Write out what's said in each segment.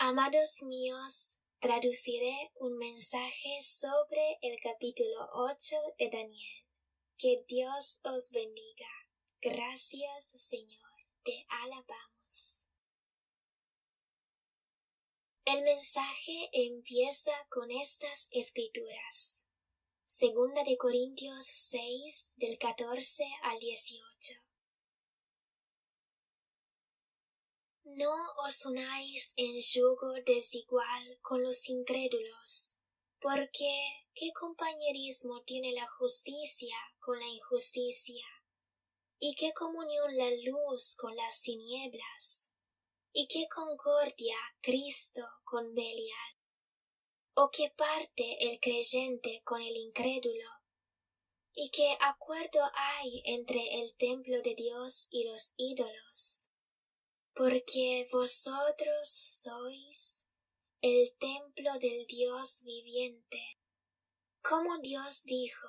Amados míos, traduciré un mensaje sobre el capítulo 8 de Daniel. Que Dios os bendiga. Gracias, Señor, te alabamos. El mensaje empieza con estas escrituras. Segunda de Corintios 6, del 14 al 18. No os unáis en yugo desigual con los incrédulos, porque ¿qué compañerismo tiene la justicia con la injusticia? ¿Y qué comunión la luz con las tinieblas? ¿Y qué concordia Cristo con Belial? ¿O qué parte el creyente con el incrédulo? ¿Y qué acuerdo hay entre el templo de Dios y los ídolos? Porque vosotros sois el templo del Dios viviente. Como Dios dijo,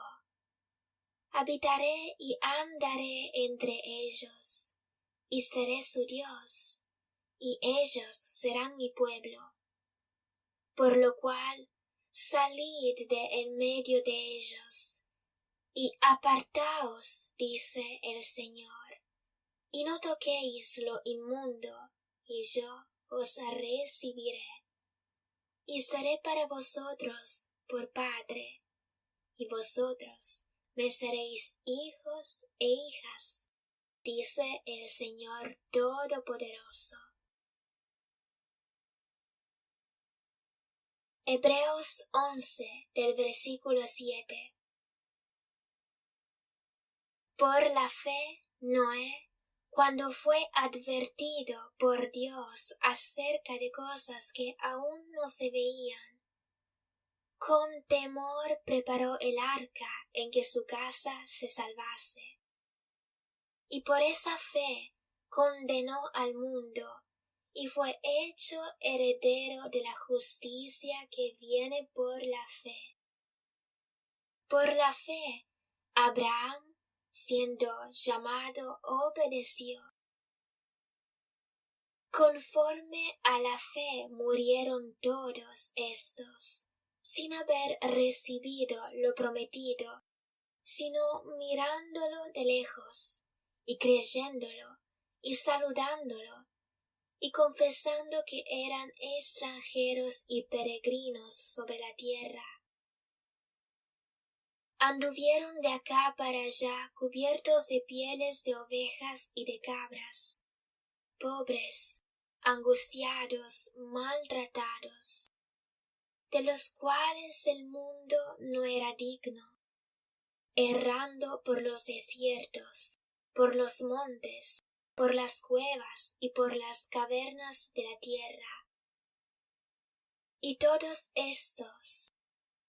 habitaré y andaré entre ellos, y seré su Dios, y ellos serán mi pueblo. Por lo cual, salid de en medio de ellos, y apartaos, dice el Señor, y no toquéis lo inmundo, y yo os recibiré. Y seré para vosotros por Padre, y vosotros me seréis hijos e hijas, dice el Señor Todopoderoso. Hebreos 11, del versículo 7. Por la fe, Noé, cuando fue advertido por Dios acerca de cosas que aún no se veían, con temor preparó el arca en que su casa se salvase. Y por esa fe condenó al mundo, y fue hecho heredero de la justicia que viene por la fe. Por la fe, Abraham, siendo llamado, obedeció. Conforme a la fe murieron todos estos, sin haber recibido lo prometido, sino mirándolo de lejos, y creyéndolo, y saludándolo, y confesando que eran extranjeros y peregrinos sobre la tierra. Anduvieron de acá para allá cubiertos de pieles de ovejas y de cabras, pobres, angustiados, maltratados, de los cuales el mundo no era digno, errando por los desiertos, por los montes, por las cuevas y por las cavernas de la tierra. Y todos estos,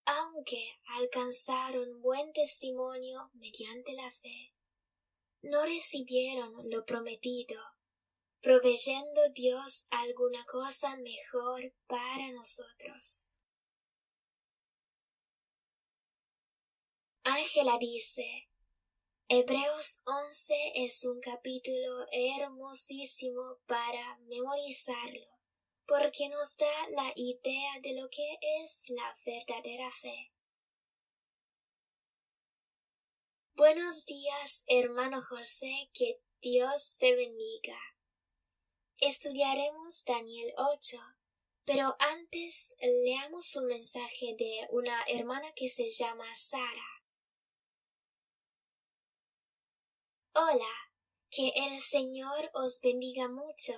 aunque alcanzaron buen testimonio mediante la fe, no recibieron lo prometido, proveyendo Dios alguna cosa mejor para nosotros. Ángela dice, Hebreos 11 es un capítulo hermosísimo para memorizarlo, porque nos da la idea de lo que es la verdadera fe. Buenos días, hermano José, que Dios te bendiga. Estudiaremos Daniel 8, pero antes leamos un mensaje de una hermana que se llama Sara. Hola, que el Señor os bendiga mucho.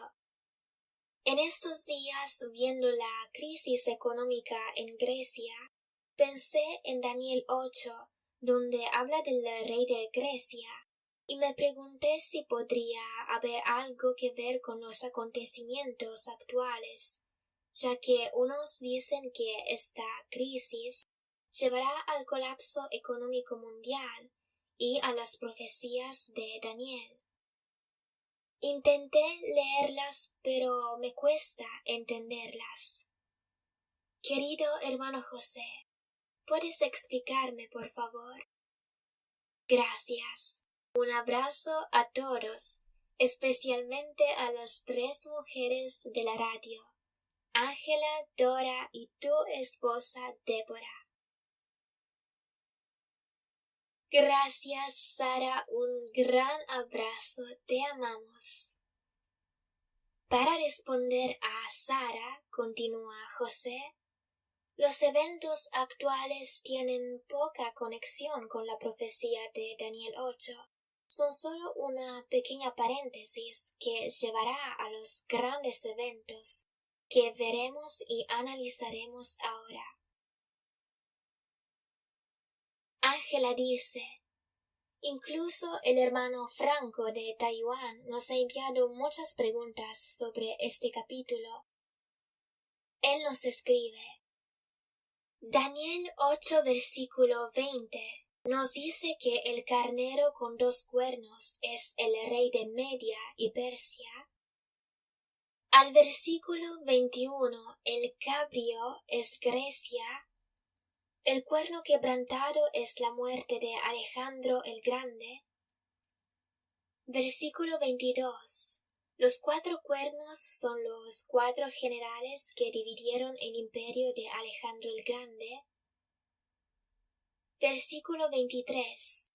En estos días, viendo la crisis económica en Grecia, pensé en Daniel 8, donde habla del rey de Grecia, y me pregunté si podría haber algo que ver con los acontecimientos actuales, ya que unos dicen que esta crisis llevará al colapso económico mundial y a las profecías de Daniel. Intenté leerlas, pero me cuesta entenderlas. Querido hermano José, ¿puedes explicarme, por favor? Gracias. Un abrazo a todos, especialmente a las 3 mujeres de la radio. Ángela, Dora y tu esposa Débora. Gracias, Sara, un gran abrazo, te amamos. Para responder a Sara, continúa José, los eventos actuales tienen poca conexión con la profecía de Daniel 8. Son solo una pequeña paréntesis que llevará a los grandes eventos que veremos y analizaremos ahora. Ángela dice, incluso el hermano Franco de Taiwán nos ha enviado muchas preguntas sobre este capítulo. Él nos escribe, Daniel 8 versículo 20 nos dice que el carnero con 2 cuernos es el rey de Media y Persia. Al versículo 21 el cabrio es Grecia. El cuerno quebrantado es la muerte de Alejandro el Grande. Versículo 22. Los 4 cuernos son los 4 generales que dividieron el imperio de Alejandro el Grande. Versículo 23.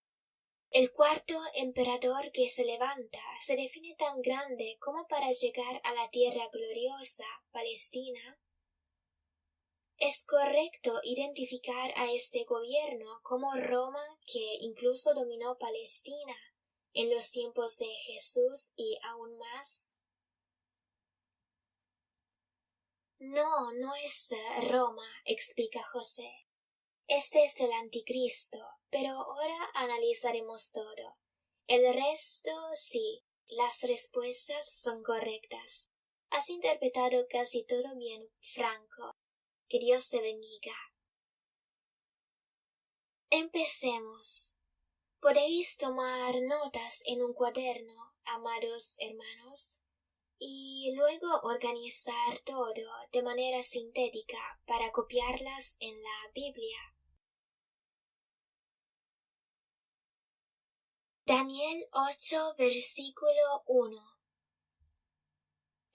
El cuarto emperador que se levanta se define tan grande como para llegar a la tierra gloriosa, Palestina. Es correcto identificar a este gobierno como Roma, que incluso dominó Palestina en los tiempos de Jesús y aún más. No es Roma, explica José. Este es el anticristo, pero ahora analizaremos todo. El resto sí, las respuestas son correctas. Has interpretado casi todo bien, Franco. Que Dios te bendiga. Empecemos. Podéis tomar notas en un cuaderno, amados hermanos, y luego organizar todo de manera sintética para copiarlas en la Biblia. Daniel 8, versículo 1.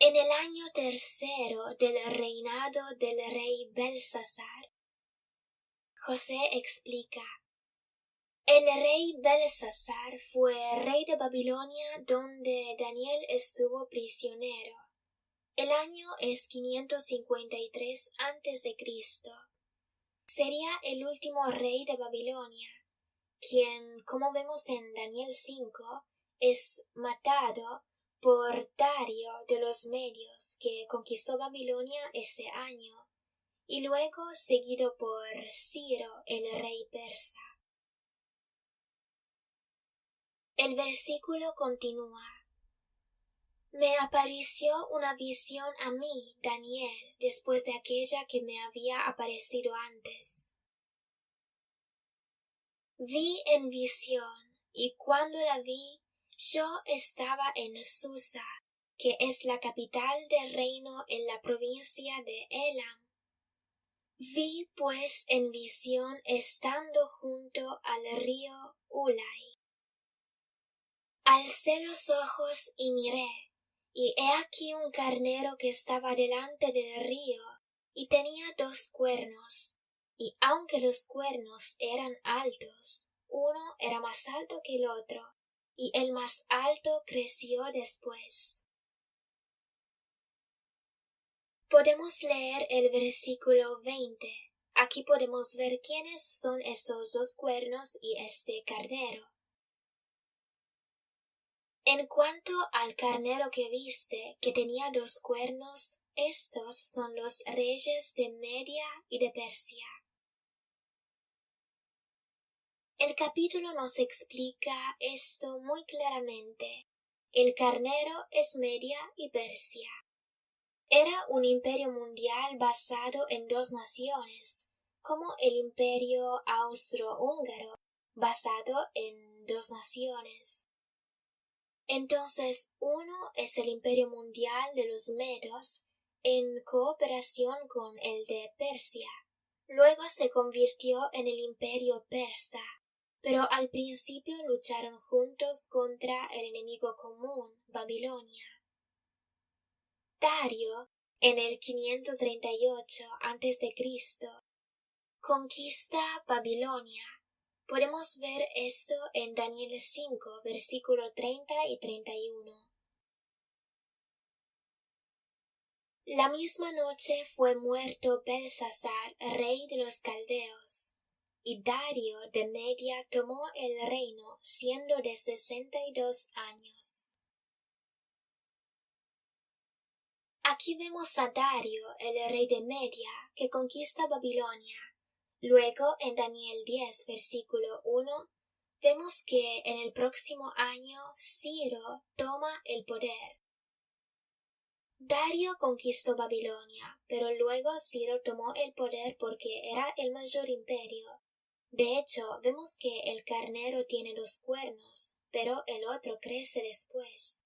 En el año tercero del reinado del rey Belsasar, José explica, el rey Belsasar fue rey de Babilonia donde Daniel estuvo prisionero. El año es 553 a.C. Sería el último rey de Babilonia, quien, como vemos en Daniel 5, es matado por Dario de los Medios, que conquistó Babilonia ese año, y luego seguido por Ciro, el rey persa. El versículo continúa. Me apareció una visión a mí, Daniel, después de aquella que me había aparecido antes. Vi en visión, y cuando la vi, yo estaba en Susa, que es la capital del reino en la provincia de Elam. Vi pues en visión estando junto al río Ulai. Alcé los ojos y miré, y he aquí un carnero que estaba delante del río, y tenía 2 cuernos, y aunque los cuernos eran altos, uno era más alto que el otro, y el más alto creció después. Podemos leer el versículo 20. Aquí podemos ver quiénes son estos 2 cuernos y este carnero. En cuanto al carnero que viste, que tenía 2 cuernos, estos son los reyes de Media y de Persia. El capítulo nos explica esto muy claramente. El carnero es Media y Persia. Era un imperio mundial basado en 2 naciones, como el imperio austrohúngaro, basado en 2 naciones. Entonces uno es el imperio mundial de los medos en cooperación con el de Persia. Luego se convirtió en el imperio persa, pero al principio lucharon juntos contra el enemigo común, Babilonia. Dario En el 538 a.C., conquista Babilonia. Podemos ver esto en Daniel 5, versículo 30 y 31. La misma noche fue muerto Belsasar, rey de los caldeos, y Dario de Media tomó el reino, siendo de 62 años. Aquí vemos a Dario, el rey de Media, que conquista Babilonia. Luego, en Daniel 10, versículo 1, vemos que en el próximo año Ciro toma el poder. Dario conquistó Babilonia, pero luego Ciro tomó el poder porque era el mayor imperio. De hecho, vemos que el carnero tiene 2 cuernos, pero el otro crece después.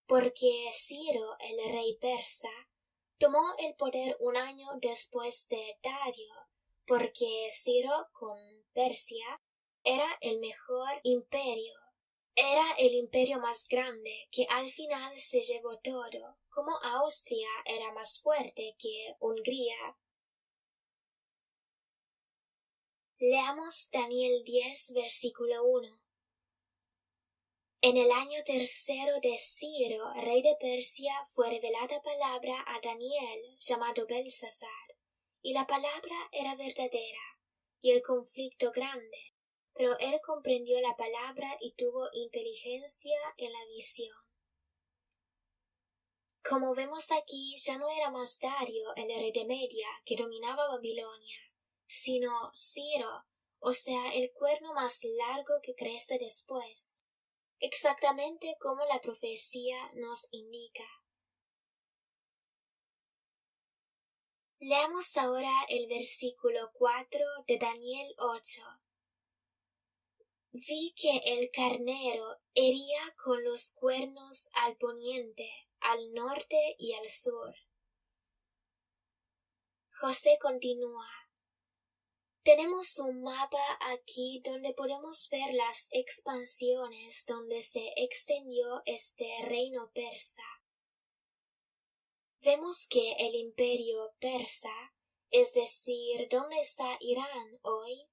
Porque Ciro, el rey persa, tomó el poder un año después de Dario, porque Ciro con Persia era el mejor imperio. Era el imperio más grande que al final se llevó todo, como Austria era más fuerte que Hungría. Leamos Daniel 10, versículo 1. En el año tercero de Ciro, rey de Persia, fue revelada palabra a Daniel, llamado Belsasar, y la palabra era verdadera, y el conflicto grande, pero él comprendió la palabra y tuvo inteligencia en la visión. Como vemos aquí, ya no era más Dario, el rey de Media, que dominaba Babilonia, sino Ciro, o sea, el cuerno más largo que crece después, exactamente como la profecía nos indica. Leamos ahora el versículo 4 de Daniel 8. Vi que el carnero hería con los cuernos al poniente, al norte y al sur. José continúa. Tenemos un mapa aquí donde podemos ver las expansiones donde se extendió este reino persa. Vemos que el imperio persa, es decir, donde está Irán hoy,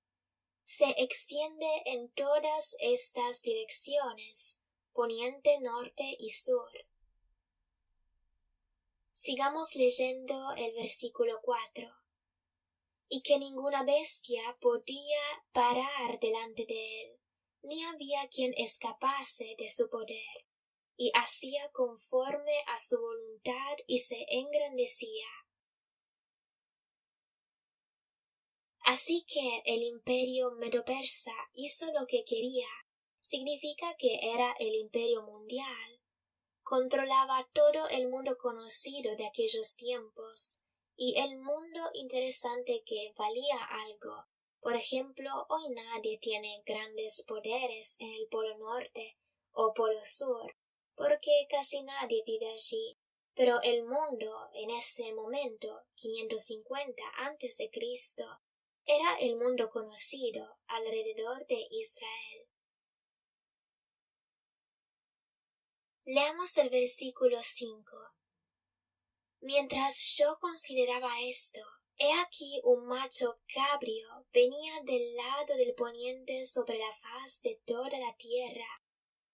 se extiende en todas estas direcciones, poniente, norte y sur. Sigamos leyendo el versículo 4. Y que ninguna bestia podía parar delante de él, ni había quien escapase de su poder, y hacía conforme a su voluntad y se engrandecía. Así que el imperio medo-persa hizo lo que quería, significa que era el imperio mundial. Controlaba todo el mundo conocido de aquellos tiempos, y el mundo interesante que valía algo. Por ejemplo, hoy nadie tiene grandes poderes en el Polo Norte o Polo Sur, porque casi nadie vive allí. Pero el mundo en ese momento, 550 a.C., era el mundo conocido alrededor de Israel. Leamos el versículo 5. Mientras yo consideraba esto, he aquí un macho cabrio venía del lado del poniente sobre la faz de toda la tierra,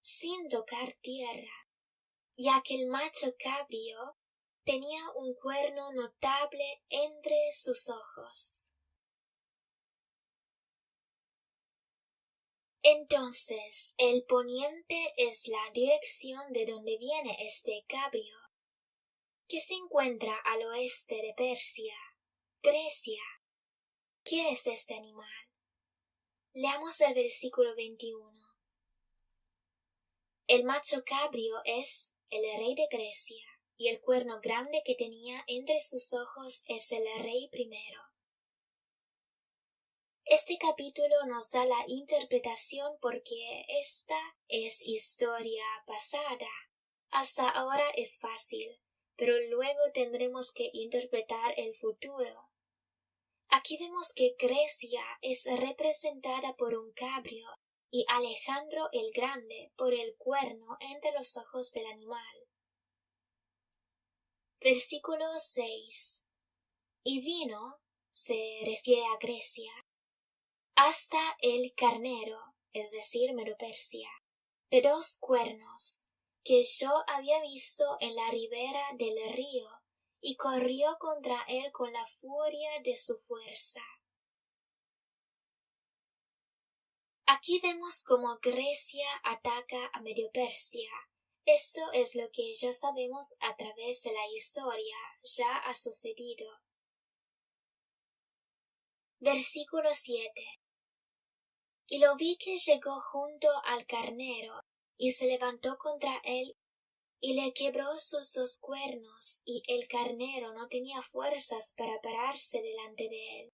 sin tocar tierra, y aquel macho cabrio tenía un cuerno notable entre sus ojos. Entonces, el poniente es la dirección de donde viene este cabrio, que se encuentra al oeste de Persia, Grecia. ¿Qué es este animal? Leamos el versículo 21. El macho cabrio es el rey de Grecia, y el cuerno grande que tenía entre sus ojos es el rey primero. Este capítulo nos da la interpretación porque esta es historia pasada. Hasta ahora es fácil, pero luego tendremos que interpretar el futuro. Aquí vemos que Grecia es representada por un cabrio y Alejandro el Grande por el cuerno entre los ojos del animal. Versículo 6. Y vino, se refiere a Grecia, hasta el carnero, es decir, Medo-Persia, de 2 cuernos, que yo había visto en la ribera del río, y corrió contra él con la furia de su fuerza. Aquí vemos cómo Grecia ataca a Medo-Persia. Esto es lo que ya sabemos a través de la historia, ya ha sucedido. Versículo 7. Y lo vi que llegó junto al carnero, y se levantó contra él, y le quebró sus 2 cuernos, y el carnero no tenía fuerzas para pararse delante de él.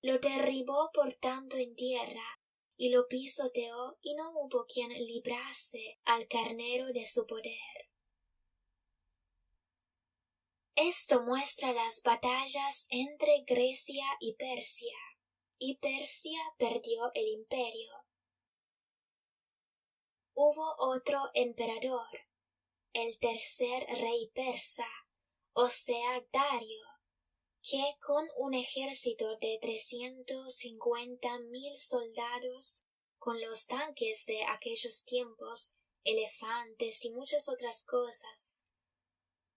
Lo derribó por tanto en tierra, y lo pisoteó, y no hubo quien librase al carnero de su poder. Esto muestra las batallas entre Grecia y Persia perdió el imperio. Hubo otro emperador, el tercer rey persa, o sea, Dario, que con un ejército de 350,000 soldados, con los tanques de aquellos tiempos, elefantes y muchas otras cosas,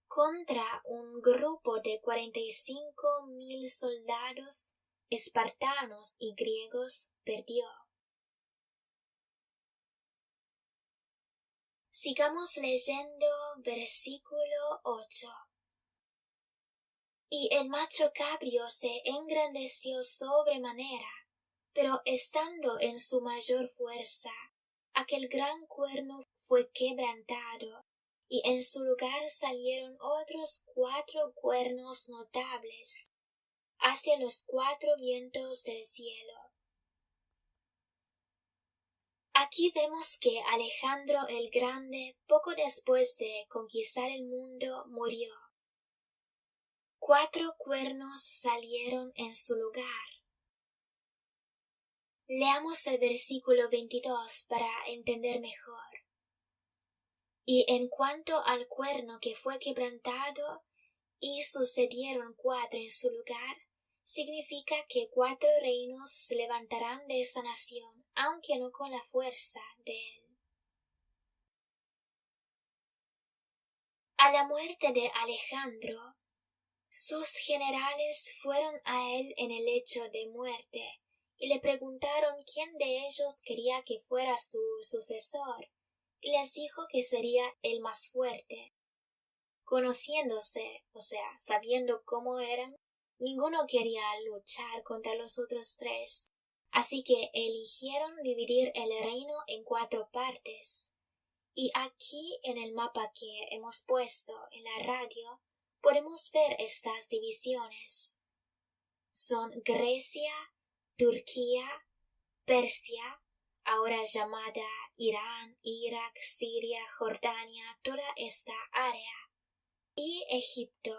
contra un grupo de 45,000 soldados espartanos y griegos, perdió. Sigamos leyendo versículo 8. Y el macho cabrio se engrandeció sobremanera, pero estando en su mayor fuerza, aquel gran cuerno fue quebrantado, y en su lugar salieron otros 4 cuernos notables, hacia los 4 vientos del cielo. Aquí vemos que Alejandro el Grande, poco después de conquistar el mundo, murió. 4 cuernos salieron en su lugar. Leamos el versículo 22 para entender mejor. Y en cuanto al cuerno que fue quebrantado, y sucedieron 4 en su lugar, significa que 4 reinos se levantarán de esa nación, aunque no con la fuerza de él. A la muerte de Alejandro, sus generales fueron a él en el lecho de muerte, y le preguntaron quién de ellos quería que fuera su sucesor, y les dijo que sería el más fuerte. Conociéndose, o sea, sabiendo cómo eran, ninguno quería luchar contra los otros 3, así que eligieron dividir el reino en 4 partes. Y aquí en el mapa que hemos puesto en la radio, podemos ver estas divisiones. Son Grecia, Turquía, Persia, ahora llamada Irán, Irak, Siria, Jordania, toda esta área, y Egipto.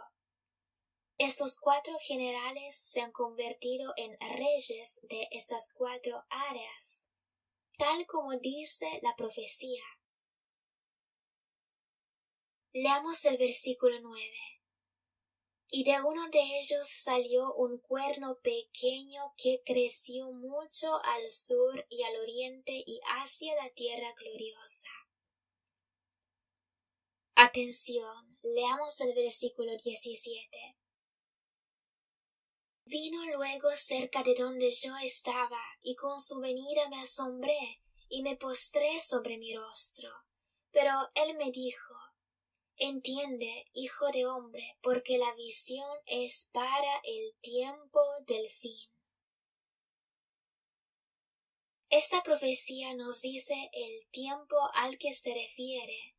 Estos 4 generales se han convertido en reyes de estas 4 áreas, tal como dice la profecía. Leamos el versículo 9. Y de uno de ellos salió un cuerno pequeño que creció mucho al sur y al oriente y hacia la tierra gloriosa. Atención, leamos el versículo 17. Vino luego cerca de donde yo estaba, y con su venida me asombré, y me postré sobre mi rostro. Pero él me dijo: Entiende, hijo de hombre, porque la visión es para el tiempo del fin. Esta profecía nos dice el tiempo al que se refiere.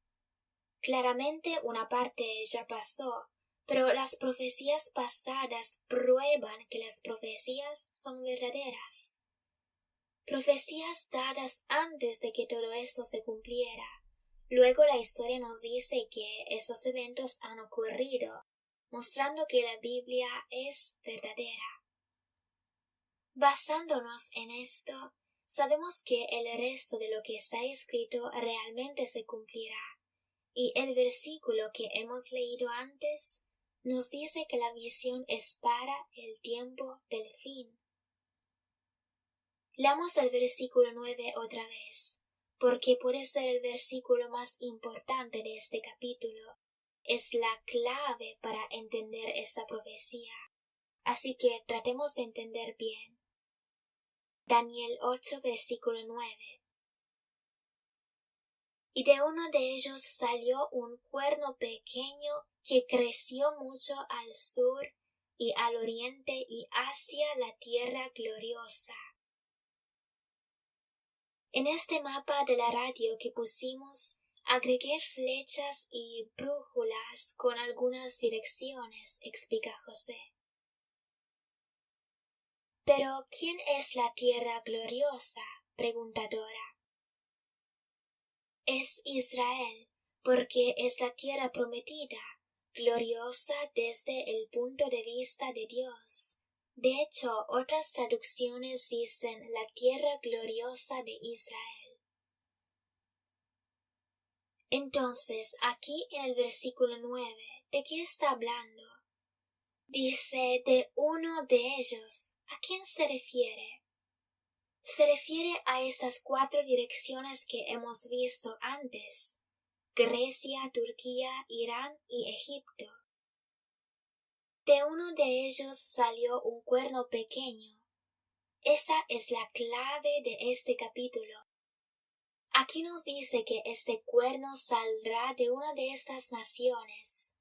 Claramente una parte ya pasó, pero las profecías pasadas prueban que las profecías son verdaderas. Profecías dadas antes de que todo eso se cumpliera. Luego la historia nos dice que esos eventos han ocurrido, mostrando que la Biblia es verdadera. Basándonos en esto, sabemos que el resto de lo que está escrito realmente se cumplirá. Y el versículo que hemos leído antes nos dice que la visión es para el tiempo del fin. Leamos el versículo 9 otra vez, porque puede ser el versículo más importante de este capítulo. Es la clave para entender esta profecía. Así que tratemos de entender bien. Daniel 8, versículo 9. Y de uno de ellos salió un cuerno pequeño que creció mucho al sur y al oriente y hacia la tierra gloriosa. En este mapa de la radio que pusimos, agregué flechas y brújulas con algunas direcciones, explica José. Pero, ¿quién es la tierra gloriosa?, pregunta Dora. Es Israel, porque es la tierra prometida, gloriosa desde el punto de vista de Dios. De hecho, otras traducciones dicen la tierra gloriosa de Israel. Entonces, aquí en el versículo 9, ¿de qué está hablando? Dice de uno de ellos. ¿A quién se refiere? Se refiere a esas 4 direcciones que hemos visto antes: Grecia, Turquía, Irán y Egipto. De uno de ellos salió un cuerno pequeño. Esa es la clave de este capítulo. Aquí nos dice que este cuerno saldrá de una de estas naciones.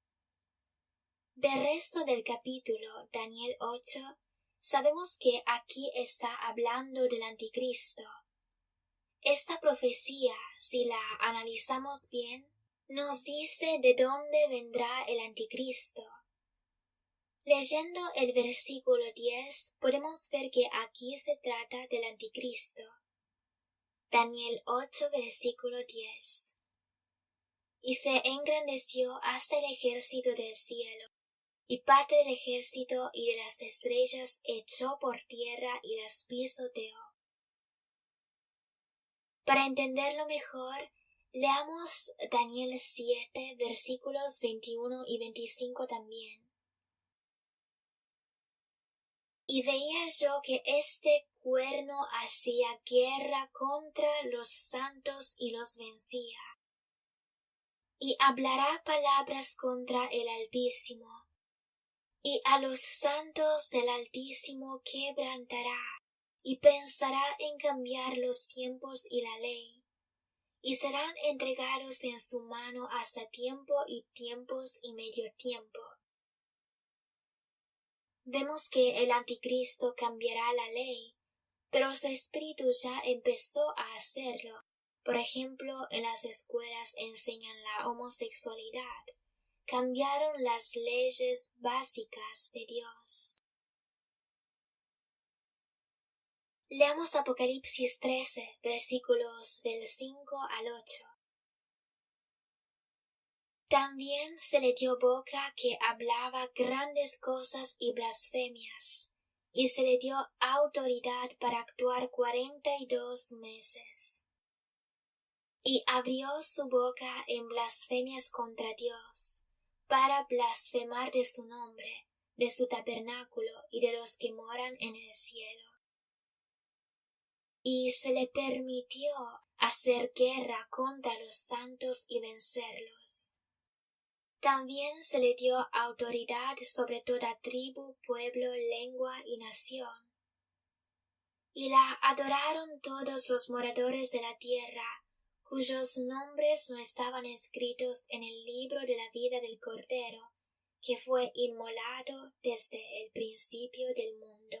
Del resto del capítulo, Daniel 8, sabemos que aquí está hablando del anticristo. Esta profecía, si la analizamos bien, nos dice de dónde vendrá el anticristo. Leyendo el versículo 10, podemos ver que aquí se trata del anticristo. Daniel 8, versículo 10. Y se engrandeció hasta el ejército del cielo, y parte del ejército y de las estrellas echó por tierra y las pisoteó. Para entenderlo mejor, leamos Daniel 7, versículos 21 y 25 también. Y veía yo que este cuerno hacía guerra contra los santos y los vencía. Y hablará palabras contra el Altísimo, y a los santos del Altísimo quebrantará, y pensará en cambiar los tiempos y la ley, y serán entregados en su mano hasta tiempo y tiempos y medio tiempo. Vemos que el anticristo cambiará la ley, pero su espíritu ya empezó a hacerlo. Por ejemplo, en las escuelas enseñan la homosexualidad. Cambiaron las leyes básicas de Dios. Leamos Apocalipsis 13, versículos del 5 al 8. También se le dio boca que hablaba grandes cosas y blasfemias, y se le dio autoridad para actuar 42 meses. Y abrió su boca en blasfemias contra Dios, para blasfemar de su nombre, de su tabernáculo y de los que moran en el cielo. Y se le permitió hacer guerra contra los santos y vencerlos. También se le dio autoridad sobre toda tribu, pueblo, lengua y nación. Y la adoraron todos los moradores de la tierra, cuyos nombres no estaban escritos en el libro de la vida del Cordero, que fue inmolado desde el principio del mundo.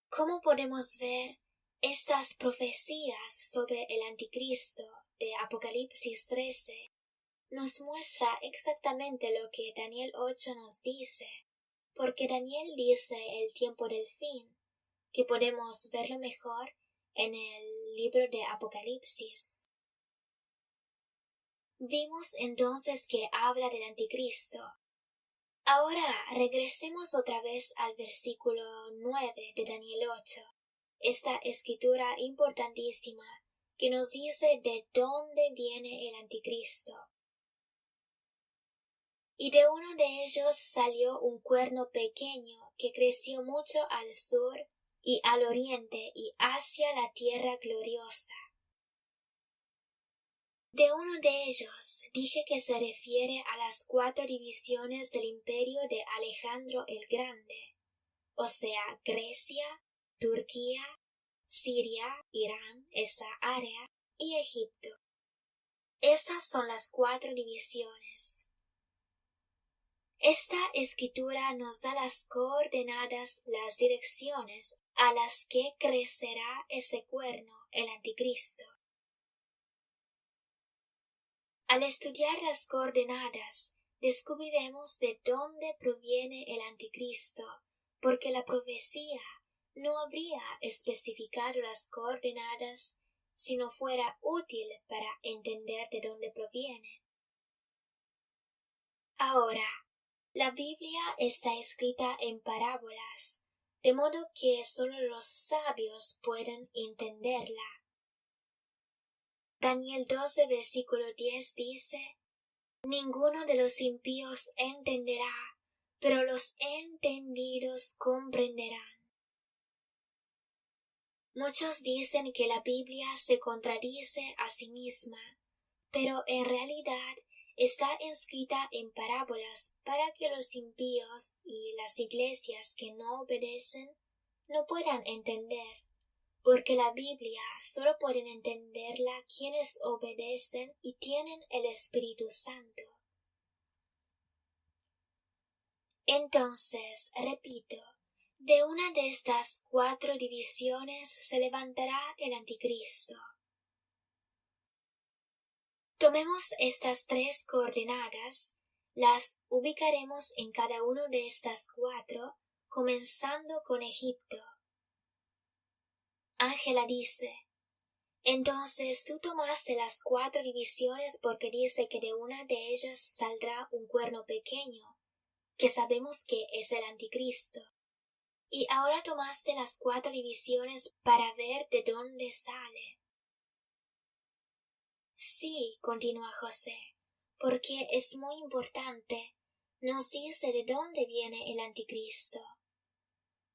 ¿Cómo podemos ver estas profecías sobre el anticristo de Apocalipsis 13? Nos muestra exactamente lo que Daniel 8 nos dice, porque Daniel dice el tiempo del fin, que podemos verlo mejor en el libro de Apocalipsis. Vimos entonces que habla del anticristo. Ahora regresemos otra vez al versículo 9 de Daniel 8, esta escritura importantísima que nos dice de dónde viene el anticristo. Y de uno de ellos salió un cuerno pequeño que creció mucho al sur y al oriente y hacia la tierra gloriosa. De uno de ellos dije que se refiere a las 4 divisiones del imperio de Alejandro el Grande, o sea, Grecia, Turquía, Siria, Irán, esa área, y Egipto. Estas son las 4 divisiones. Esta escritura nos da las coordenadas, las direcciones a las que crecerá ese cuerno, el anticristo. Al estudiar las coordenadas, descubriremos de dónde proviene el anticristo, porque la profecía no habría especificado las coordenadas si no fuera útil para entender de dónde proviene. Ahora, la Biblia está escrita en parábolas, de modo que solo los sabios pueden entenderla. Daniel 12, versículo 10 dice: Ninguno de los impíos entenderá, pero los entendidos comprenderán. Muchos dicen que la Biblia se contradice a sí misma, pero en realidad está escrita en parábolas para que los impíos y las iglesias que no obedecen no puedan entender, porque la Biblia solo pueden entenderla quienes obedecen y tienen el Espíritu Santo. Entonces, repito, de una de estas 4 divisiones se levantará el anticristo. Tomemos estas 3 coordenadas, las ubicaremos en cada uno de estas 4, comenzando con Egipto. Ángela dice: Entonces tú tomaste las 4 divisiones porque dice que de una de ellas saldrá un cuerno pequeño, que sabemos que es el anticristo. Y ahora tomaste las 4 divisiones para ver de dónde sale. Sí, continúa José, porque es muy importante. Nos dice de dónde viene el anticristo.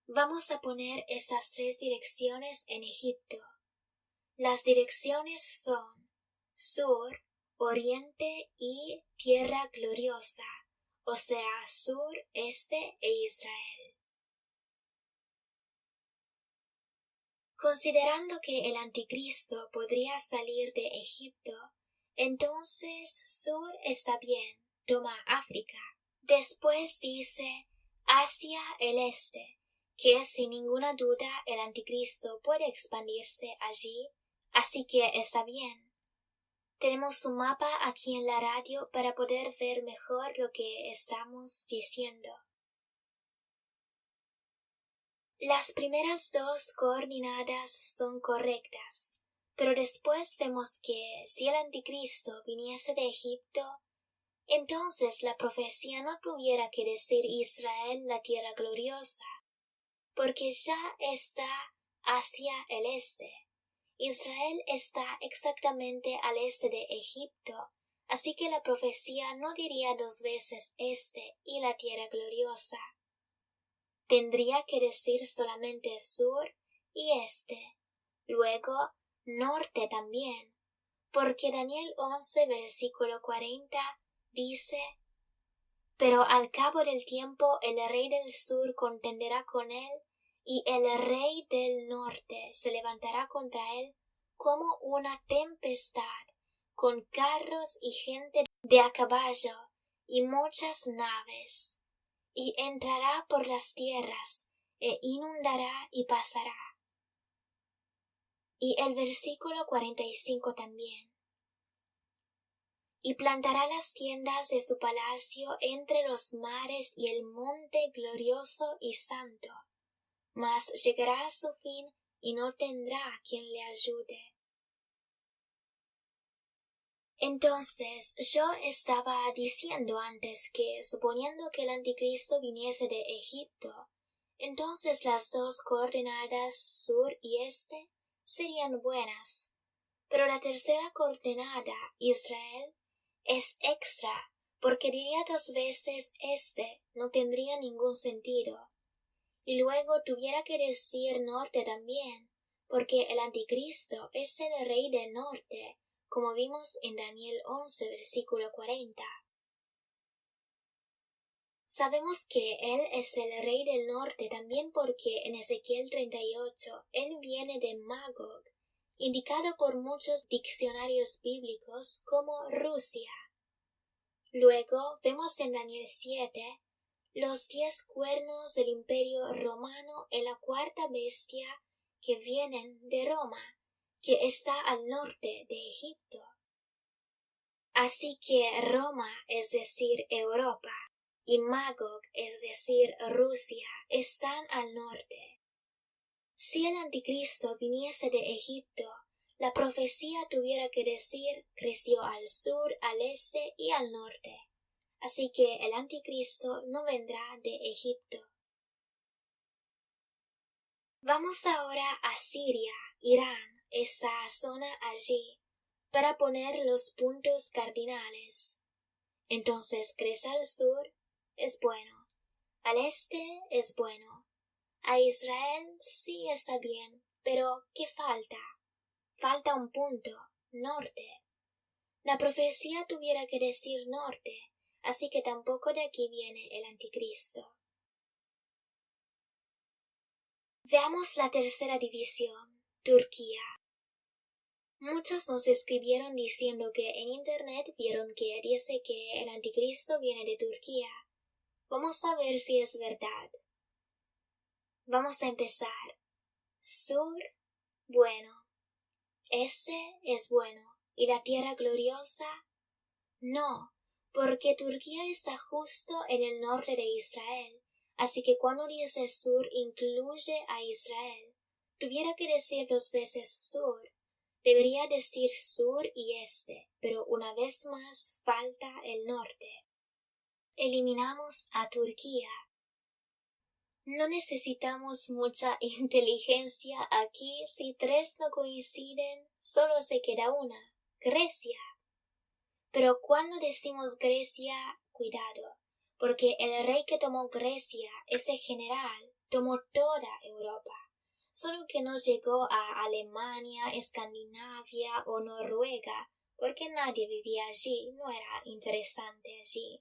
Vamos a poner estas 3 direcciones en Egipto. Las direcciones son sur, oriente y tierra gloriosa, o sea, sur, este e Israel. Considerando que el anticristo podría salir de Egipto, entonces sur está bien, toma África. Después dice hacia el este, que sin ninguna duda el anticristo puede expandirse allí, así que está bien. Tenemos un mapa aquí en la radio para poder ver mejor lo que estamos diciendo. Las primeras 2 coordenadas son correctas, pero después vemos que si el anticristo viniese de Egipto, entonces la profecía no tuviera que decir Israel, la tierra gloriosa, porque ya está hacia el este. Israel está exactamente al este de Egipto, así que la profecía no diría 2 veces este y la tierra gloriosa. Tendría que decir solamente sur y este, luego norte también, porque Daniel 11, versículo 40 dice: Pero al cabo del tiempo el rey del sur contenderá con él, y el rey del norte se levantará contra él como una tempestad, con carros y gente de a caballo y muchas naves. Y entrará por las tierras, e inundará y pasará. Y el versículo 45 también. Y plantará las tiendas de su palacio entre los mares y el monte glorioso y santo, mas llegará a su fin y no tendrá quien le ayude. Entonces yo estaba diciendo antes que, suponiendo que el anticristo viniese de Egipto, entonces las 2 coordenadas sur y este serían buenas, Pero la tercera coordenada, Israel, es extra, porque diría dos veces no tendría ningún sentido. Y luego tuviera que decir norte también, porque el anticristo es el rey del norte, como vimos en Daniel 11, versículo 40. Sabemos que él es el rey del norte también porque en Ezequiel 38 él viene de Magog, indicado por muchos diccionarios bíblicos como Rusia. Luego vemos en Daniel 7 los 10 cuernos del imperio romano en la cuarta bestia que vienen de Roma, que está al norte de Egipto. Así que Roma, es decir, Europa, y Magog, es decir, Rusia, están al norte. Si el anticristo viniese de Egipto, la profecía tuviera que decir creció al sur, al este y al norte. Así que el anticristo no vendrá de Egipto. Vamos ahora a Siria, Irán, esa zona allí, para poner los puntos cardinales. Entonces crece al sur, es bueno. Al este es bueno. A Israel sí está bien, pero ¿qué falta? Falta un punto, norte. La profecía tuviera que decir norte, así que tampoco de aquí viene el anticristo. Veamos la tercera división, Turquía. Muchos nos escribieron diciendo que en internet vieron que dice que el anticristo viene de Turquía. Vamos a ver si es verdad. Vamos a empezar. Sur, bueno. Este es bueno. ¿Y la tierra gloriosa? No, porque Turquía está justo en el norte de Israel. Así que cuando dice sur incluye a Israel. Tuviera que decir dos veces sur. Debería decir sur y este, pero una vez más falta el norte. Eliminamos a Turquía. No necesitamos mucha inteligencia aquí. Si tres no coinciden, solo se queda una, Grecia. Pero cuando decimos Grecia, cuidado, porque el rey que tomó Grecia, ese general, tomó toda Europa. Solo que no llegó a Alemania, Escandinavia o Noruega, porque nadie vivía allí, no era interesante allí.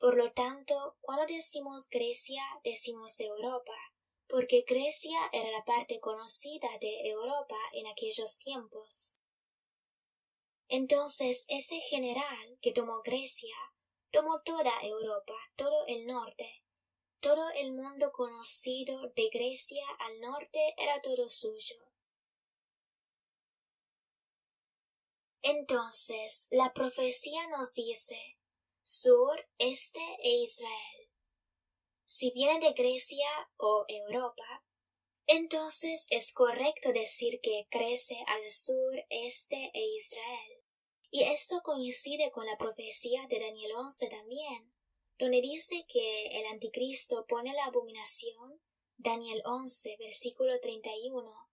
Por lo tanto, cuando decimos Grecia, decimos Europa, porque Grecia era la parte conocida de Europa en aquellos tiempos. Entonces ese general que tomó Grecia, tomó toda Europa, todo el norte. Todo el mundo conocido de Grecia al norte era todo suyo. Entonces la profecía nos dice sur, este e Israel. Si viene de Grecia o Europa, entonces es correcto decir que crece al sur, este e Israel. Y esto coincide con la profecía de Daniel 11 también, donde dice que el anticristo pone la abominación, Daniel 11, versículo 31,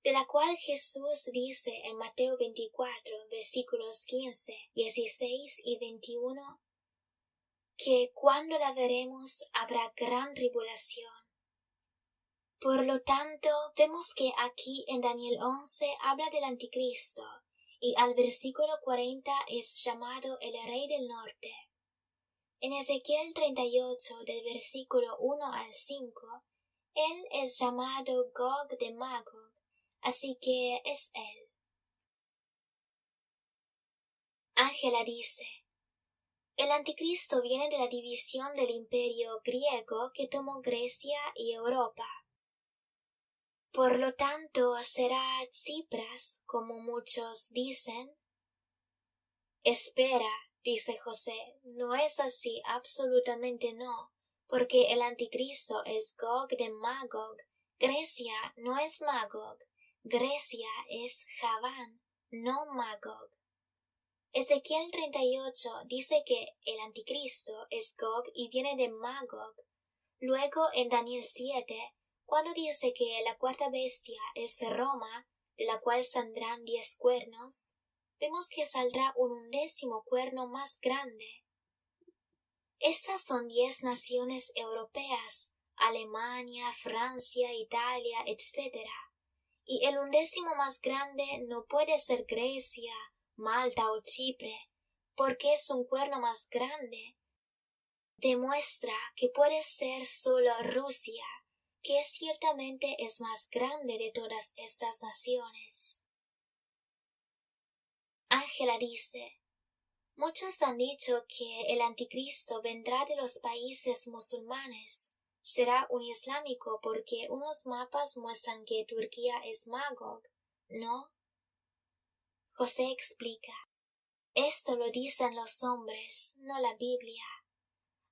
de la cual Jesús dice en Mateo 24, versículos 15, 16 y 21, que cuando la veremos habrá gran tribulación. Por lo tanto, vemos que aquí en Daniel 11 habla del anticristo, y al versículo 40 es llamado el rey del norte. En Ezequiel 38, del versículo 1 al 5, él es llamado Gog de Magog, así que es él. Ángela dice, el anticristo viene de la división del imperio griego que tomó Grecia y Europa. Por lo tanto, será Cipras, como muchos dicen. Espera, dice José, no es así, absolutamente no, porque el anticristo es Gog de Magog. Grecia no es Magog, Grecia es Javán, no Magog. Ezequiel 38 dice que el anticristo es Gog y viene de Magog. Luego en Daniel 7, cuando dice que la cuarta bestia es Roma, de la cual saldrán 10 cuernos, vemos que saldrá un 11º cuerno más grande. Estas son 10 naciones europeas, Alemania, Francia, Italia, etc. Y el 11º más grande no puede ser Grecia, Malta o Chipre, porque es un cuerno más grande. Demuestra que puede ser solo Rusia, que ciertamente es más grande de todas estas naciones. Ángela dice: muchos han dicho que el anticristo vendrá de los países musulmanes. Será un islámico porque unos mapas muestran que Turquía es Magog, ¿no? José explica: esto lo dicen los hombres, no la Biblia.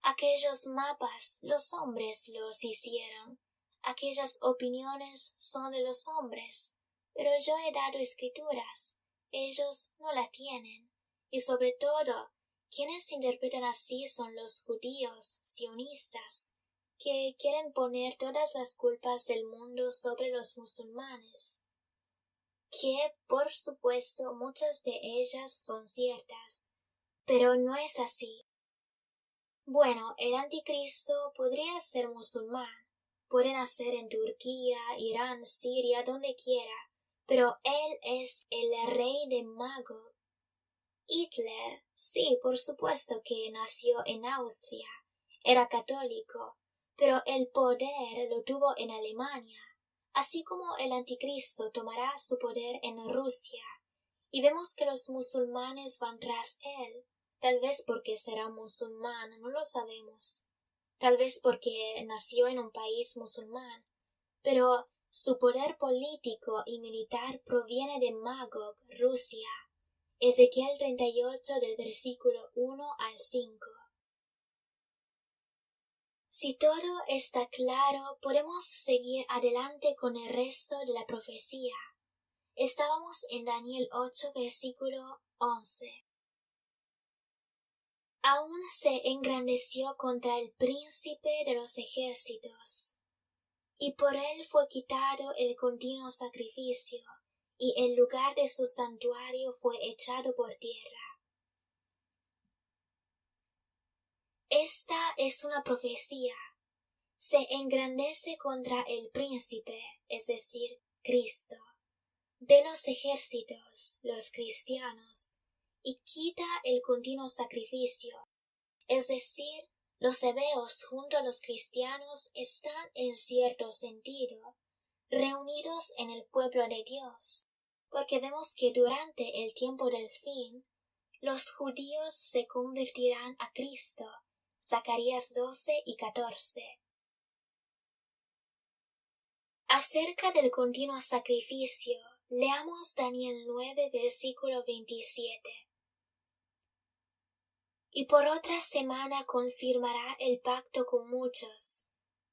Aquellos mapas los hombres los hicieron. Aquellas opiniones son de los hombres, pero yo he dado escrituras. Ellos no la tienen. Y sobre todo, quienes interpretan así son los judíos sionistas, que quieren poner todas las culpas del mundo sobre los musulmanes, que por supuesto muchas de ellas son ciertas, pero no es así. Bueno, el anticristo podría ser musulmán, puede nacer en Turquía, Irán, Siria, donde quiera, pero él es el rey de Magog. Hitler, sí, por supuesto que nació en Austria, era católico, pero el poder lo tuvo en Alemania, así como el anticristo tomará su poder en Rusia, y vemos que los musulmanes van tras él. Tal vez porque será musulmán, no lo sabemos. Tal vez porque nació en un país musulmán. Pero su poder político y militar proviene de Magog, Rusia. Ezequiel 38 del versículo 1 al 5. Si todo está claro, podemos seguir adelante con el resto de la profecía. Estábamos en Daniel 8 versículo 11. Aún se engrandeció contra el príncipe de los ejércitos, y por él fue quitado el continuo sacrificio, y el lugar de su santuario fue echado por tierra. Esta es una profecía. Se engrandece contra el príncipe, es decir, Cristo, de los ejércitos, los cristianos, y quita el continuo sacrificio, es decir, los hebreos junto a los cristianos están en cierto sentido reunidos en el pueblo de Dios, porque vemos que durante el tiempo del fin los judíos se convertirán a Cristo. Zacarías 12 y 14. Acerca del continuo sacrificio, leamos Daniel 9 versículo 27. Y por otra semana confirmará el pacto con muchos.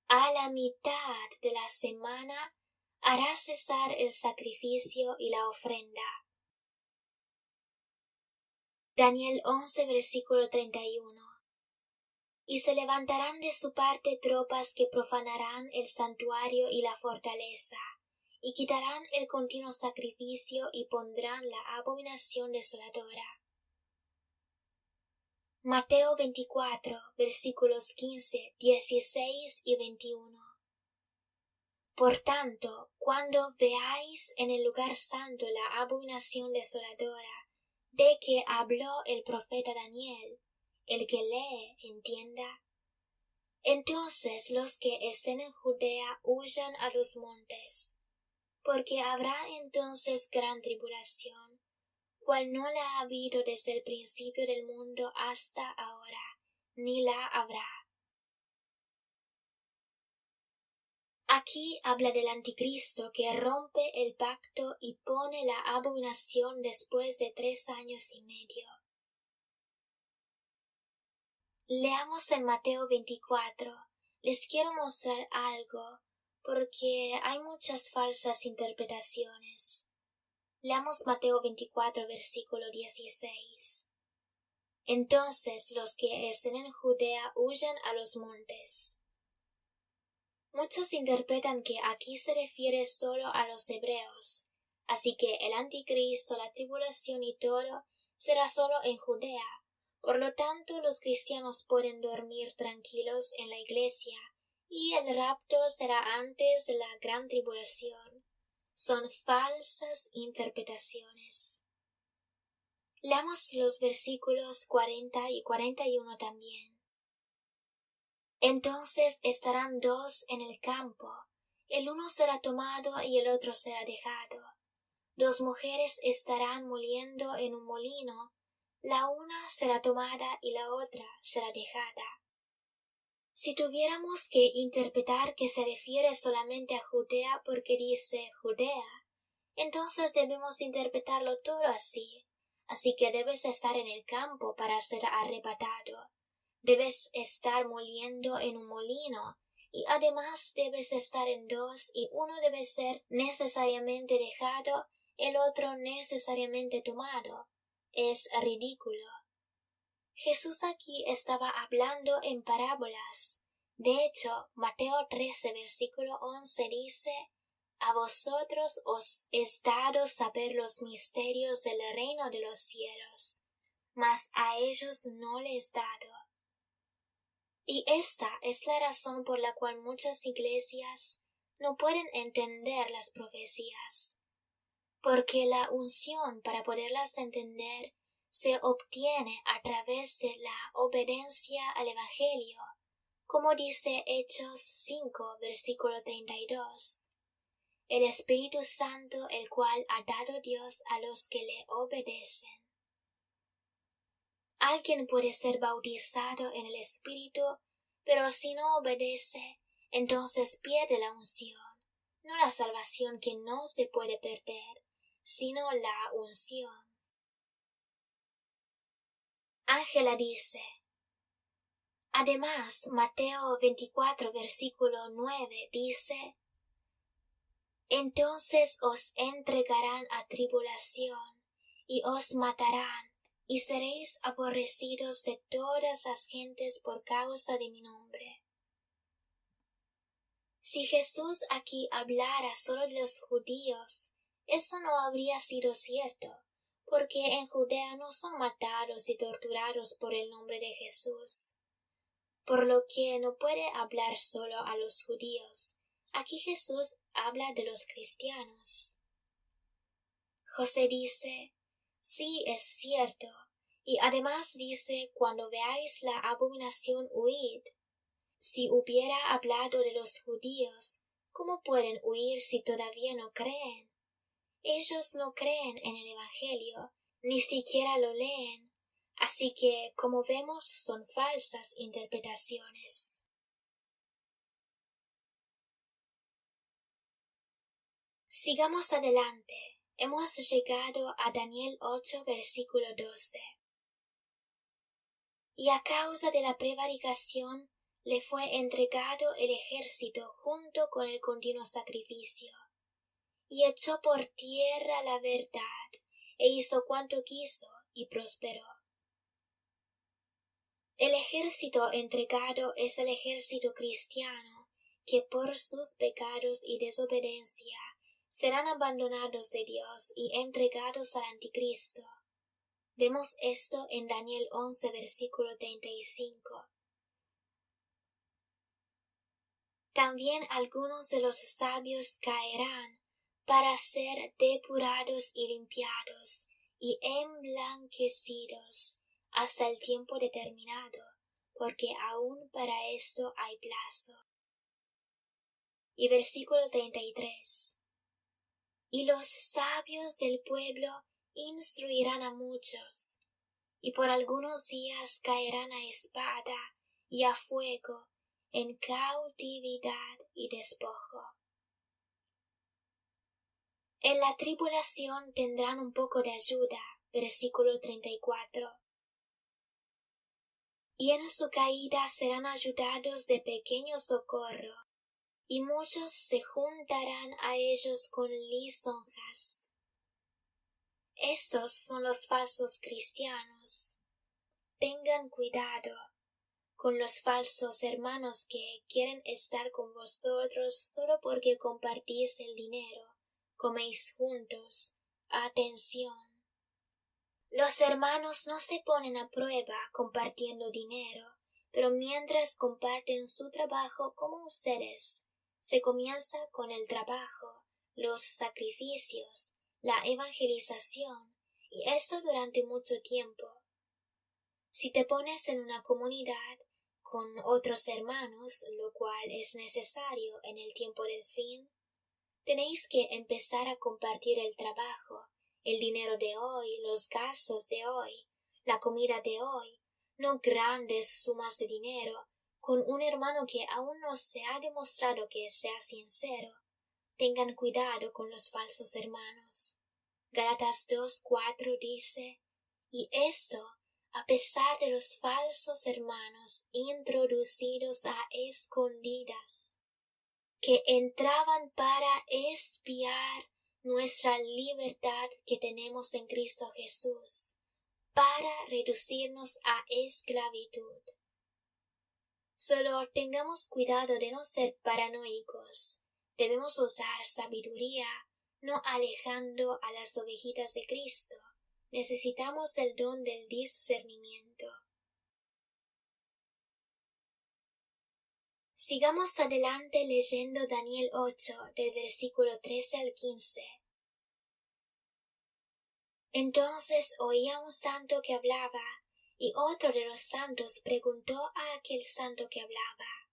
A la mitad de la semana hará cesar el sacrificio y la ofrenda. Daniel 11 versículo 31. Y se levantarán de su parte tropas que profanarán el santuario y la fortaleza, y quitarán el continuo sacrificio y pondrán la abominación desoladora. Mateo 24, versículos 15, 16 y 21. Por tanto, cuando veáis en el lugar santo la abominación desoladora, de que habló el profeta Daniel, el que lee entienda. Entonces los que estén en Judea huyan a los montes, porque habrá entonces gran tribulación, cual no la ha habido desde el principio del mundo hasta ahora, ni la habrá. Aquí habla del anticristo que rompe el pacto y pone la abominación después de 3 años y medio. Leamos en Mateo 24. Les quiero mostrar algo, porque hay muchas falsas interpretaciones. Leamos Mateo 24, versículo 16. Entonces los que estén en Judea huyan a los montes. Muchos interpretan que aquí se refiere solo a los hebreos, Así que el anticristo, la tribulación y todo será solo en Judea. Por lo tanto, los cristianos pueden dormir tranquilos en la iglesia, y el rapto será antes de la gran tribulación. Son falsas interpretaciones. Leamos los versículos 40 y 41 también. Entonces estarán dos en el campo, el uno será tomado y el otro será dejado. Dos mujeres estarán moliendo en un molino, la una será tomada y la otra será dejada. Si tuviéramos que interpretar que se refiere solamente a Judea porque dice Judea, entonces debemos interpretarlo todo así. Así que debes estar en el campo para ser arrebatado. Debes estar moliendo en un molino, y además debes estar en dos, y uno debe ser necesariamente dejado, el otro necesariamente tomado. Es ridículo. Jesús aquí estaba hablando en parábolas. De hecho, Mateo 13, versículo 11 dice: A vosotros os es dado saber los misterios del reino de los cielos, mas a ellos no les es dado. Y esta es la razón por la cual muchas iglesias no pueden entender las profecías, porque la unción para poderlas entender se obtiene a través de la obediencia al Evangelio, como dice Hechos 5, versículo 32. El Espíritu Santo, el cual ha dado Dios a los que le obedecen. Alguien puede ser bautizado en el Espíritu, pero si no obedece, entonces pierde la unción, no la salvación que no se puede perder, sino la unción. Ángela dice. Además, Mateo 24, versículo 9 dice: Entonces os entregarán a tribulación, y os matarán, y seréis aborrecidos de todas las gentes por causa de mi nombre. Si Jesús aquí hablara solo de los judíos, eso no habría sido cierto, porque en Judea no son matados y torturados por el nombre de Jesús. Por lo que no puede hablar solo a los judíos. Aquí Jesús habla de los cristianos. José dice: sí, es cierto, y además dice: cuando veáis la abominación, huid. Si hubiera hablado de los judíos, ¿cómo pueden huir si todavía no creen? Ellos no creen en el Evangelio, ni siquiera lo leen. Así que, como vemos, son falsas interpretaciones. Sigamos adelante. Hemos llegado a Daniel 8, versículo 12. Y a causa de la prevaricación le fue entregado el ejército junto con el continuo sacrificio, y echó por tierra la verdad, e hizo cuanto quiso, y prosperó. El ejército entregado es el ejército cristiano, que por sus pecados y desobediencia serán abandonados de Dios y entregados al anticristo. Vemos esto en Daniel 11, versículo 35. También algunos de los sabios caerán para ser depurados y limpiados y emblanquecidos hasta el tiempo determinado, porque aún para esto hay plazo. Y versículo 33. Y los sabios del pueblo instruirán a muchos, y por algunos días caerán a espada y a fuego, en cautividad y despojo. En la tribulación tendrán un poco de ayuda, versículo 34. Y en su caída serán ayudados de pequeño socorro, y muchos se juntarán a ellos con lisonjas. Estos son los falsos cristianos. Tengan cuidado con los falsos hermanos que quieren estar con vosotros solo porque compartís el dinero, coméis juntos. Atención. Los hermanos no se ponen a prueba compartiendo dinero, pero mientras comparten su trabajo como ustedes, se comienza con el trabajo, los sacrificios, la evangelización, y esto durante mucho tiempo. Si te pones en una comunidad con otros hermanos, lo cual es necesario en el tiempo del fin, tenéis que empezar a compartir el trabajo, el dinero de hoy, los gastos de hoy, la comida de hoy, no grandes sumas de dinero, con un hermano que aún no se ha demostrado que sea sincero. Tengan cuidado con los falsos hermanos. Gálatas 2:4 dice, y esto a pesar de los falsos hermanos introducidos a escondidas, que entraban para espiar nuestra libertad que tenemos en Cristo Jesús, para reducirnos a esclavitud. Solo tengamos cuidado de no ser paranoicos. Debemos usar sabiduría, no alejando a las ovejitas de Cristo. Necesitamos el don del discernimiento. Sigamos adelante leyendo Daniel 8, del versículo 13 al 15. Entonces oía un santo que hablaba, y otro de los santos preguntó a aquel santo que hablaba,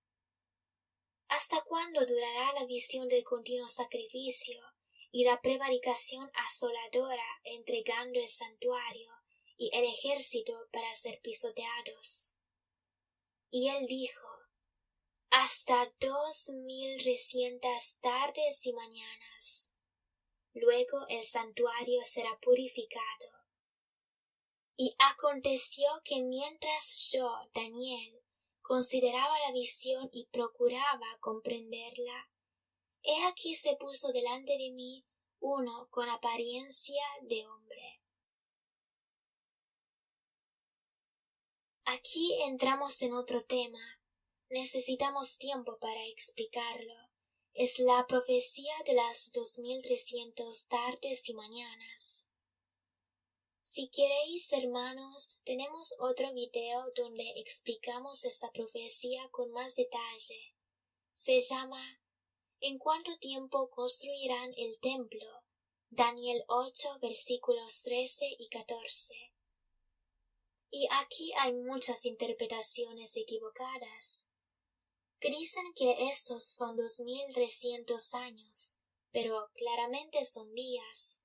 ¿hasta cuándo durará la visión del continuo sacrificio y la prevaricación asoladora entregando el santuario y el ejército para ser pisoteados? Y él dijo, hasta 2300 tardes y mañanas. Luego el santuario será purificado. Y aconteció que mientras yo, Daniel, consideraba la visión y procuraba comprenderla, he aquí se puso delante de mí uno con apariencia de hombre. Aquí entramos en otro tema. Necesitamos tiempo para explicarlo. Es la profecía de las 2300 tardes y mañanas. Si queréis, hermanos, tenemos otro video donde explicamos esta profecía con más detalle. Se llama ¿En cuánto tiempo construirán el templo? Daniel 8, versículos 13 y 14. Y aquí hay muchas interpretaciones equivocadas, que dicen que estos son 2300 años, pero claramente son días,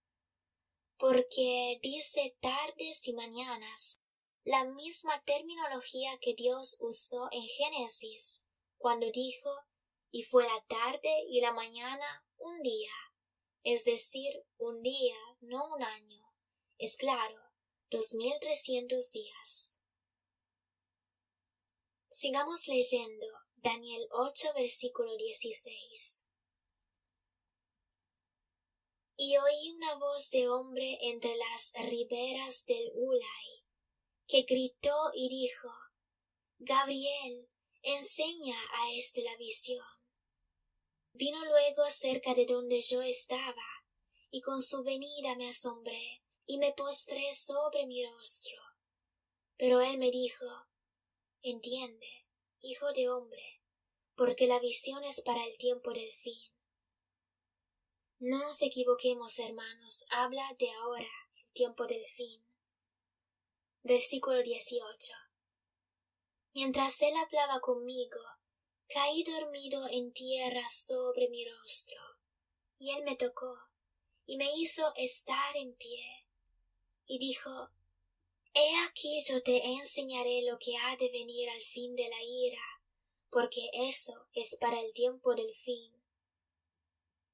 porque dice tardes y mañanas, la misma terminología que Dios usó en Génesis, cuando dijo, y fue la tarde y la mañana un día, es decir, un día, no un año, es claro, 2300 días. Sigamos leyendo Daniel 8, versículo 16. Y oí una voz de hombre entre las riberas del Ulai, que gritó y dijo, Gabriel, enseña a éste la visión. Vino luego cerca de donde yo estaba, y con su venida me asombré, y me postré sobre mi rostro. Pero él me dijo, entiende, hijo de hombre, porque la visión es para el tiempo del fin. No nos equivoquemos, hermanos, habla de ahora, el tiempo del fin. Versículo 18. Mientras él hablaba conmigo, caí dormido en tierra sobre mi rostro, y él me tocó, y me hizo estar en pie, y dijo, he aquí yo te enseñaré lo que ha de venir al fin de la ira, porque eso es para el tiempo del fin.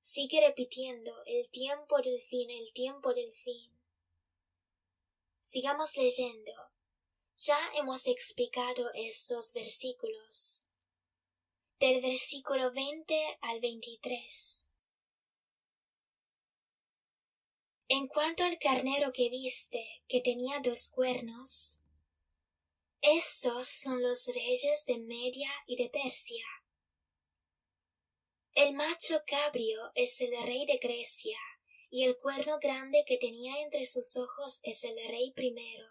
Sigue repitiendo, el tiempo del fin, el tiempo del fin. Sigamos leyendo. Ya hemos explicado estos versículos. Del versículo 20 al 23. En cuanto al carnero que viste, que tenía 2 cuernos, estos son los reyes de Media y de Persia. El macho cabrio es el rey de Grecia, y el cuerno grande que tenía entre sus ojos es el rey primero.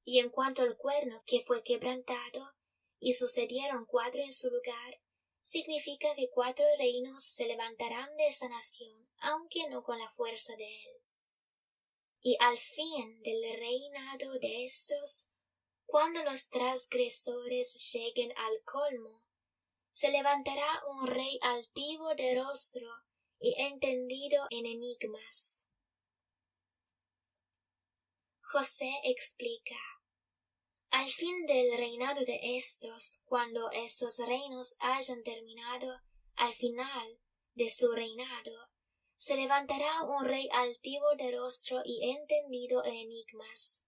Y en cuanto al cuerno que fue quebrantado, y sucedieron 4 en su lugar, significa que 4 reinos se levantarán de esa nación, aunque no con la fuerza de él. Y al fin del reinado de estos, cuando los transgresores lleguen al colmo, se levantará un rey altivo de rostro y entendido en enigmas. José explica: al fin del reinado de estos, cuando estos reinos hayan terminado, al final de su reinado, se levantará un rey altivo de rostro y entendido en enigmas.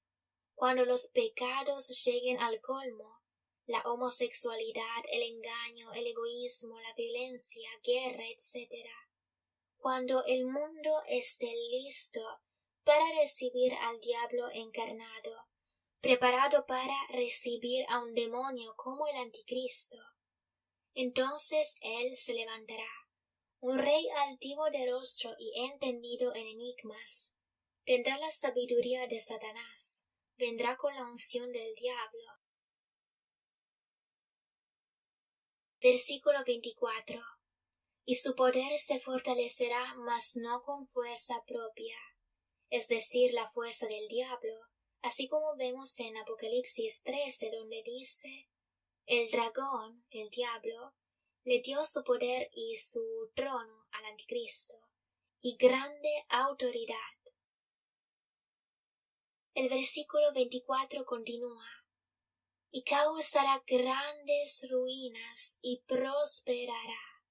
Cuando los pecados lleguen al colmo, la homosexualidad, el engaño, el egoísmo, la violencia, guerra, etc. Cuando el mundo esté listo para recibir al diablo encarnado, preparado para recibir a un demonio como el anticristo, entonces él se levantará, un rey altivo de rostro y entendido en enigmas. Tendrá la sabiduría de Satanás, vendrá con la unción del diablo. Versículo 24. Y su poder se fortalecerá, mas no con fuerza propia, es decir, la fuerza del diablo, así como vemos en Apocalipsis 13, donde dice: el dragón, el diablo, le dio su poder y su trono al anticristo, y grande autoridad. El versículo 24 continúa: y causará grandes ruinas y prosperará,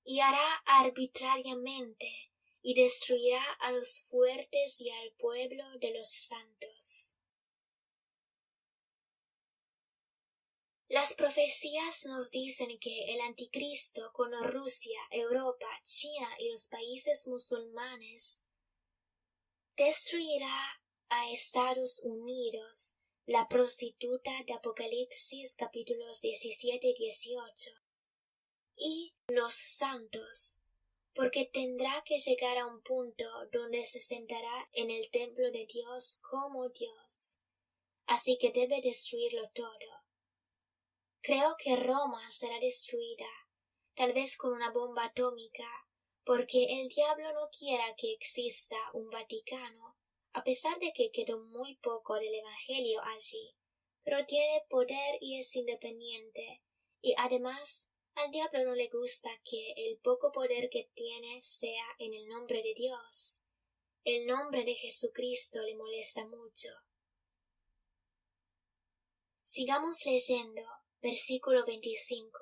y hará arbitrariamente, y destruirá a los fuertes y al pueblo de los santos. Las profecías nos dicen que el anticristo con Rusia, Europa, China y los países musulmanes destruirá a Estados Unidos, la prostituta de Apocalipsis capítulos 17 y 18, y los santos, porque tendrá que llegar a un punto donde se sentará en el templo de Dios como Dios, así que debe destruirlo todo. Creo que Roma será destruida, tal vez con una bomba atómica, porque el diablo no quiera que exista un Vaticano, a pesar de que quedó muy poco del Evangelio allí, pero tiene poder y es independiente, y además al diablo no le gusta que el poco poder que tiene sea en el nombre de Dios. El nombre de Jesucristo le molesta mucho. Sigamos leyendo. Versículo 25.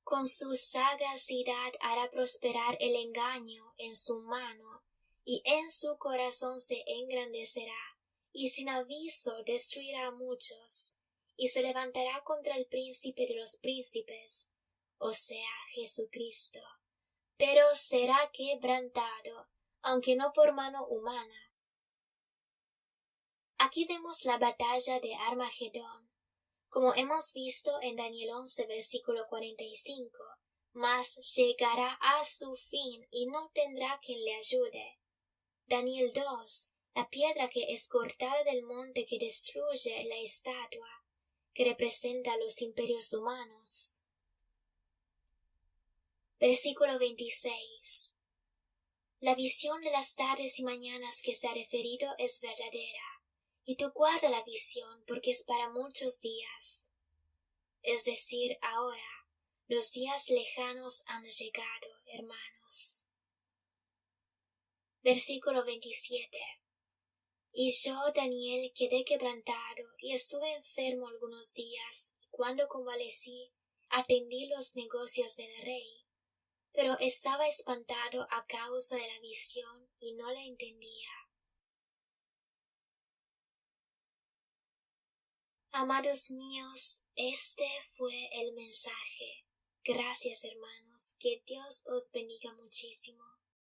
Con su sagacidad hará prosperar el engaño en su mano, y en su corazón se engrandecerá, y sin aviso destruirá a muchos, y se levantará contra el príncipe de los príncipes, o sea, Jesucristo, pero será quebrantado, aunque no por mano humana. Aquí vemos la batalla de Armagedón. Como hemos visto en Daniel 11, versículo 45, mas llegará a su fin y no tendrá quien le ayude. Daniel 2, la piedra que es cortada del monte que destruye la estatua, que representa los imperios humanos. Versículo 26. La visión de las tardes y mañanas que se ha referido es verdadera, y tú guarda la visión porque es para muchos días. Es decir, ahora, los días lejanos han llegado, hermanos. Versículo 27. Y yo, Daniel, quedé quebrantado y estuve enfermo algunos días, y cuando convalecí, atendí los negocios del rey, pero estaba espantado a causa de la visión y no la entendía. Amados míos, este fue el mensaje. Gracias, hermanos, que Dios os bendiga muchísimo.